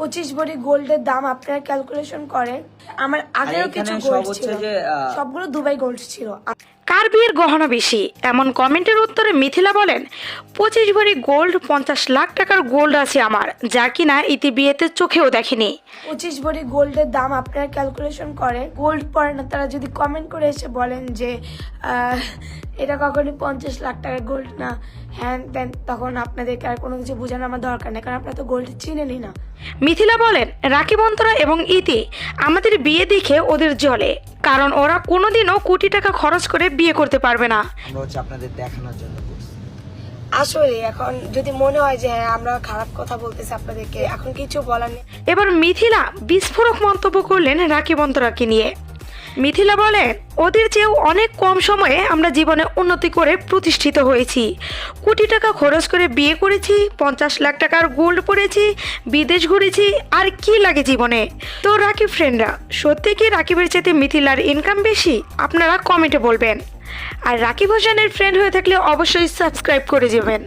25 ভরি গোল্ডের দাম আপনারা ক্যালকুলেশন করে। আমার আগেও কিছু গোল্ড ছিল, সবগুলো দুবাই গোল্ড ছিল। কার বিয়ের গহনা বেশি এমন কমেন্টের উত্তরে মিথিলা বলেন, 25 ভরি গোল্ড 50 লাখ টাকার গোল্ড আছে আমার, যা কিনা ইতি বিয়েতে চোখেও দেখেনি। 25 ভরি গোল্ডের দাম আপনারা ক্যালকুলেশন করে। গোল্ড পরে না তারা যদি কমেন্ট করে এসে বলেন যে এটা কখনই 50 লাখ টাকার গোল্ড না, হ্যান দেন, তখন আপনাদেরকে আর কোনো কিছু বোঝানোর আমার দরকার নেই, কারণ আপনারা তো গোল্ড চিনেনই না। মিথিলা বলেন, রাখি বন্ধুরা এবং ইতি আমাদের বিয়ে দেখে ওদের জ্বলে, কারণ ওরা কোনোদিনও কোটি টাকা খরচ করে বিয়ে করতে পারবে না। আমরা হচ্ছে আপনাদের দেখানোর জন্য করছি। আসলে এখন যদি মনে হয় যে হ্যাঁ আমরা খারাপ কথা বলতেছি আপনাদেরকে, এখন কিছু বলার নেই। এবার মিথিলা বিস্ফোরক মন্তব্য করলেন রাখি বন্ধুরাকে নিয়ে। মিথিলা বলেন, ওদের চেয়েও অনেক কম সময়ে আমরা জীবনে উন্নতি করে প্রতিষ্ঠিত হয়েছি, কোটি টাকা খরচ করে বিয়ে করেছি, 50 লাখ টাকার গোল্ড পরেছি, বিদেশ ঘুরেছি, আর কি লাগে জীবনে। তো রাকিব ফ্রেন্ডরা, সত্যি কি রাকিবের চাইতে মিথিলার ইনকাম বেশি? আপনারা কমেন্টে বলবেন। আর রাকিব হোসেনের ফ্রেন্ড হয়ে থাকলে অবশ্যই সাবস্ক্রাইব করে যাবেন।